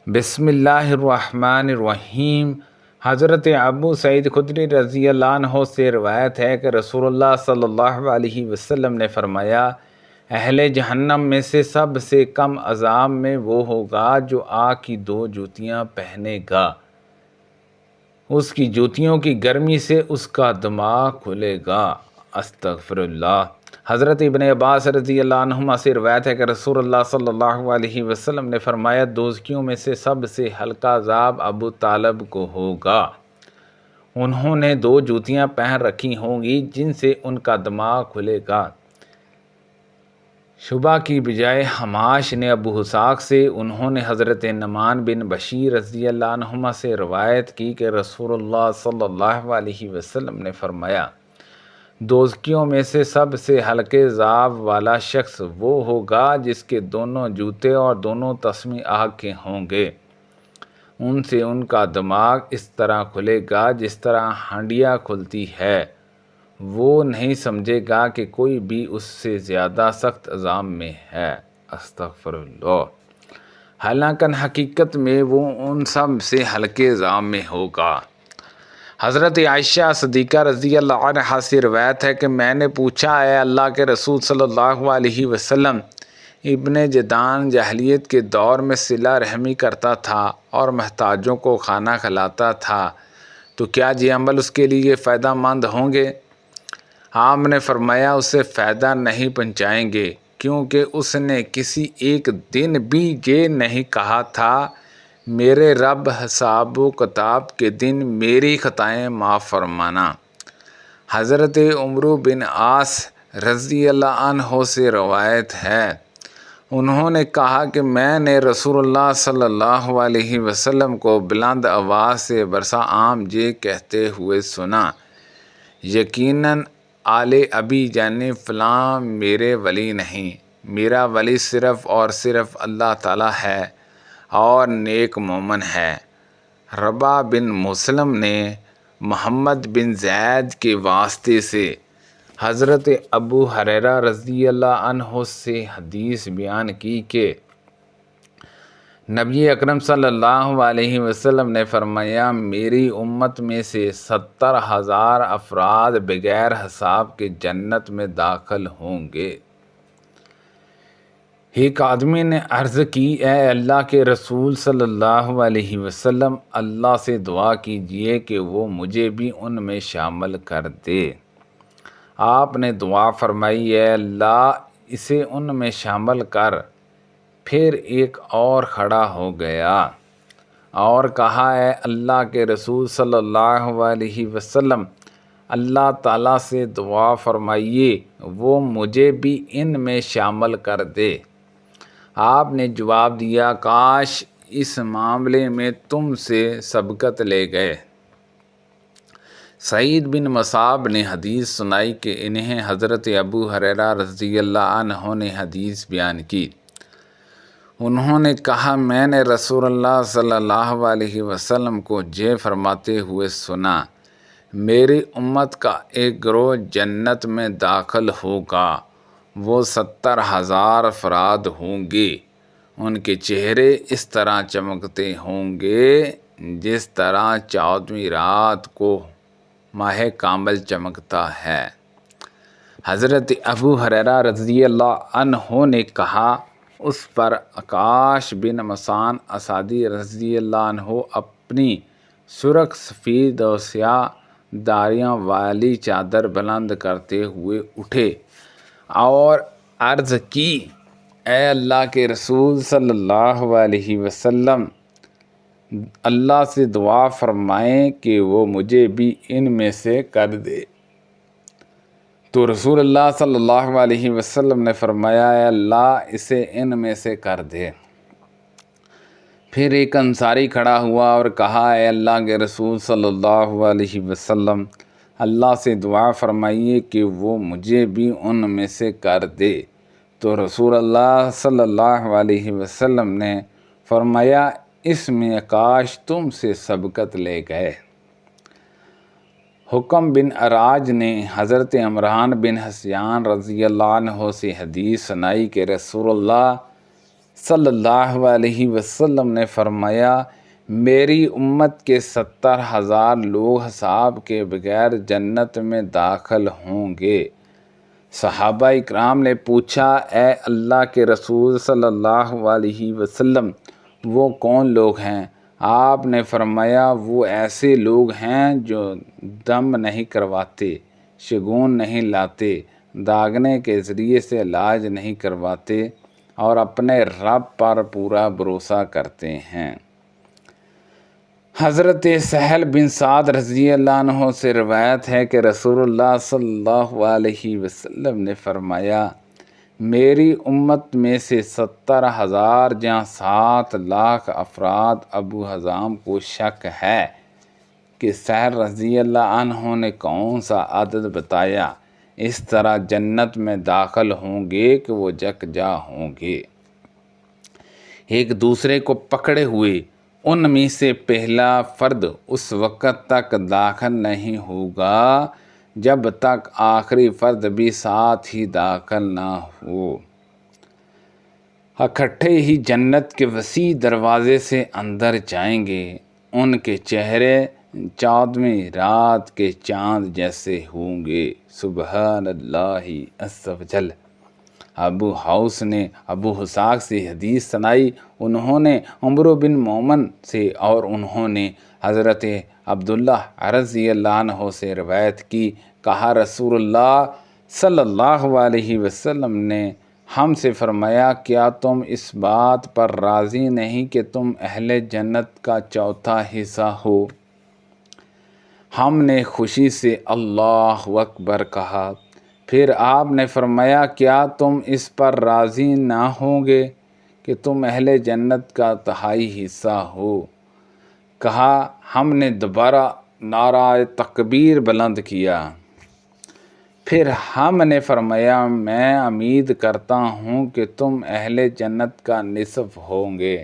بسم اللہ الرحمن الرحیم۔ حضرت ابو سعید خدری رضی اللہ عنہ سے روایت ہے کہ رسول اللہ صلی اللہ علیہ وسلم نے فرمایا، اہل جہنم میں سے سب سے کم عذاب میں وہ ہوگا جو آگ کی 2 جوتیاں پہنے گا، اس کی جوتیوں کی گرمی سے اس کا دماغ کھلے گا۔ استغفر اللہ۔ حضرت ابن عباس رضی اللہ عنہما سے روایت ہے کہ رسول اللہ صلی اللہ علیہ وسلم نے فرمایا، دوزخیوں میں سے سب سے ہلکا عذاب ابو طالب کو ہوگا۔ انہوں نے 2 جوتیاں پہن رکھی ہوں گی جن سے ان کا دماغ کھلے گا۔ شعبہ کی بجائے حماش نے ابو اسحاق سے، انہوں نے حضرت نعمان بن بشیر رضی اللہ عنہما سے روایت کی کہ رسول اللہ صلی اللہ علیہ وسلم نے فرمایا، دوزخیوں میں سے سب سے ہلکے عذاب والا شخص وہ ہوگا جس کے دونوں جوتے اور دونوں تسمے آگ کے ہوں گے۔ ان سے ان کا دماغ اس طرح کھلے گا جس طرح ہانڈیاں کھلتی ہے۔ وہ نہیں سمجھے گا کہ کوئی بھی اس سے زیادہ سخت عذاب میں ہے۔ استغفر اللہ۔ حالانکہ حقیقت میں وہ ان سب سے ہلکے عذاب میں ہوگا۔ حضرت عائشہ صدیقہ رضی اللہ عنہا سے روایت ہے کہ میں نے پوچھا، اے اللہ کے رسول صلی اللہ علیہ وسلم، ابن جدعان جاہلیت کے دور میں صلہ رحمی کرتا تھا اور محتاجوں کو کھانا کھلاتا تھا، تو کیا یہ عمل اس کے لیے فائدہ مند ہوں گے؟ آپ نے فرمایا، اسے فائدہ نہیں پہنچائیں گے، کیونکہ اس نے کسی ایک دن بھی یہ نہیں کہا تھا، میرے رب حساب و کتاب کے دن میری خطائیں معاف فرمانا۔ حضرت عمرو بن عاص رضی اللہ عنہ سے روایت ہے، انہوں نے کہا کہ میں نے رسول اللہ صلی اللہ علیہ وسلم کو بلند آواز سے برسا عام یہ کہتے ہوئے سنا، یقیناً آل ابی یعنی فلاں میرے ولی نہیں، میرا ولی صرف اور صرف اللہ تعالیٰ ہے اور نیک مومن ہے۔ ربا بن مسلم نے محمد بن زید کے واسطے سے حضرت ابو ہریرہ رضی اللہ عنہ سے حدیث بیان کی کہ نبی اکرم صلی اللہ علیہ وسلم نے فرمایا، میری امت میں سے 70,000 افراد بغیر حساب کے جنت میں داخل ہوں گے۔ ایک آدمی نے عرض کی، اے اللہ کے رسول صلی اللہ علیہ وسلم، اللہ سے دعا کیجئے کہ وہ مجھے بھی ان میں شامل کر دے۔ آپ نے دعا فرمائی، اے اللہ اسے ان میں شامل کر۔ پھر ایک اور کھڑا ہو گیا اور کہا، اے اللہ کے رسول صلی اللہ علیہ وسلم، اللہ تعالیٰ سے دعا فرمائیے وہ مجھے بھی ان میں شامل کر دے۔ آپ نے جواب دیا، کاش اس معاملے میں تم سے سبقت لے گئے۔ سعید بن مصعب نے حدیث سنائی کہ انہیں حضرت ابو ہریرہ رضی اللہ عنہ نے حدیث بیان کی۔ انہوں نے کہا، میں نے رسول اللہ صلی اللہ علیہ وسلم کو یہ فرماتے ہوئے سنا، میری امت کا ایک گروہ جنت میں داخل ہوگا، وہ 70,000 افراد ہوں گے، ان کے چہرے اس طرح چمکتے ہوں گے جس طرح 14ویں رات کو ماہ کامل چمکتا ہے۔ حضرت ابو ہریرہ رضی اللہ عنہ نے کہا، اس پر عکاش بن محصن اسدی رضی اللہ عنہ اپنی سرخ سفید اور سیاہ داریاں والی چادر بلند کرتے ہوئے اٹھے اور عرض کی، اے اللہ کے رسول صلی اللہ علیہ وسلم، اللہ سے دعا فرمائیں کہ وہ مجھے بھی ان میں سے کر دے۔ تو رسول اللہ صلی اللہ علیہ وسلم نے فرمایا، اے اللہ اسے ان میں سے کر دے۔ پھر ایک انصاری کھڑا ہوا اور کہا، اے اللہ کے رسول صلی اللہ علیہ وسلم، اللہ سے دعا فرمائیے کہ وہ مجھے بھی ان میں سے کر دے۔ تو رسول اللہ صلی اللہ علیہ وسلم نے فرمایا، اس میں کاش تم سے سبقت لے گئے۔ حکم بن عراج نے حضرت عمران بن حسیان رضی اللہ عنہ سے حدیث سنائی کہ رسول اللہ صلی اللہ علیہ وسلم نے فرمایا میری امت کے 70,000 لوگ حساب کے بغیر جنت میں داخل ہوں گے۔ صحابہ اکرام نے پوچھا اے اللہ کے رسول صلی اللہ علیہ وسلم وہ کون لوگ ہیں؟ آپ نے فرمایا وہ ایسے لوگ ہیں جو دم نہیں کرواتے، شگون نہیں لاتے، داغنے کے ذریعے سے علاج نہیں کرواتے اور اپنے رب پر پورا بھروسہ کرتے ہیں۔ حضرت سہل بن سعد رضی اللہ عنہ سے روایت ہے کہ رسول اللہ صلی اللہ علیہ وسلم نے فرمایا میری امت میں سے 70,000 جہاں 7 لاکھ افراد ابو حزام کو شک ہے کہ سہل رضی اللہ عنہ نے کون سا عدد بتایا، اس طرح جنت میں داخل ہوں گے کہ وہ یکجا ہوں گے، ایک دوسرے کو پکڑے ہوئے۔ ان میں سے پہلا فرد اس وقت تک داخل نہیں ہوگا جب تک آخری فرد بھی ساتھ ہی داخل نہ ہو۔ اکٹھے ہی جنت کے وسیع دروازے سے اندر جائیں گے، ان کے چہرے 14ویں رات کے چاند جیسے ہوں گے۔ سبحان اللہ عز و جل۔ ابو حوس نے ابو حساق سے حدیث سنائی، انہوں نے عمرو بن مومن سے اور انہوں نے حضرت عبداللہ رضی اللہ عنہ سے روایت کی، کہا رسول اللہ صلی اللہ علیہ وسلم نے ہم سے فرمایا کیا تم اس بات پر راضی نہیں کہ تم اہل جنت کا چوتھا حصہ ہو؟ ہم نے خوشی سے اللہ اکبر کہا۔ پھر آپ نے فرمایا کیا تم اس پر راضی نہ ہوں گے کہ تم اہل جنت کا تہائی حصہ ہو؟ کہا ہم نے دوبارہ نعرہ تکبیر بلند کیا۔ پھر ہم نے فرمایا میں امید کرتا ہوں کہ تم اہل جنت کا نصف ہوں گے،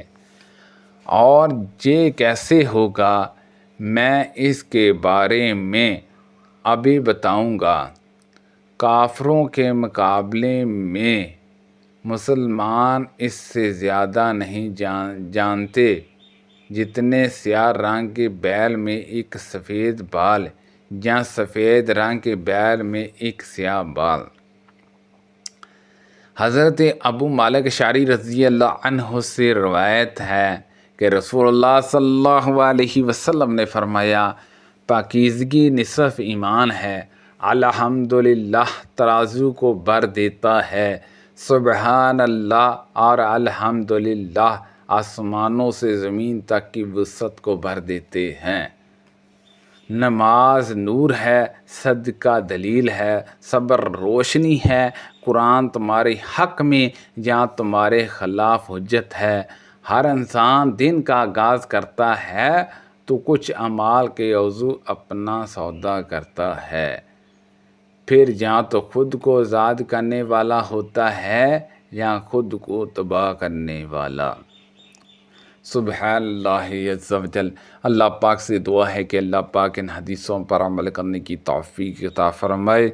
اور یہ کیسے ہوگا میں اس کے بارے میں ابھی بتاؤں گا۔ کافروں کے مقابلے میں مسلمان اس سے زیادہ نہیں جانتے جتنے سیاہ رنگ کے بیل میں ایک سفید بال یا سفید رنگ کے بیل میں ایک سیاہ بال۔ حضرت ابو مالک اشعری رضی اللہ عنہ سے روایت ہے کہ رسول اللہ صلی اللہ علیہ وسلم نے فرمایا پاکیزگی نصف ایمان ہے۔ الحمدللہ ترازو کو بھر دیتا ہے، سبحان اللہ اور الحمدللہ آسمانوں سے زمین تک کی وسعت کو بھر دیتے ہیں۔ نماز نور ہے، صدقہ دلیل ہے، صبر روشنی ہے، قرآن تمہارے حق میں یا تمہارے خلاف حجت ہے۔ ہر انسان دن کا آغاز کرتا ہے تو کچھ اعمال کے عضو اپنا سودا کرتا ہے، پھر یا تو خود کو آزاد کرنے والا ہوتا ہے یا خود کو تباہ کرنے والا۔ سبحان اللہ عز و جل۔ اللہ پاک سے دعا ہے کہ اللہ پاک ان حدیثوں پر عمل کرنے کی توفیق عطا فرمائے۔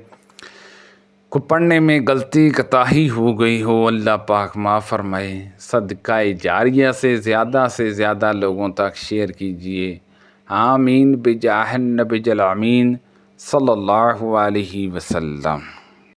کو پڑھنے میں غلطی کوتاہی ہو گئی ہو اللہ پاک معاف فرمائے۔ صدقہ جاریہ سے زیادہ لوگوں تک شیئر کیجیے۔ آمین بجاہ النبی الامین صلی اللہ علیہ وسلم۔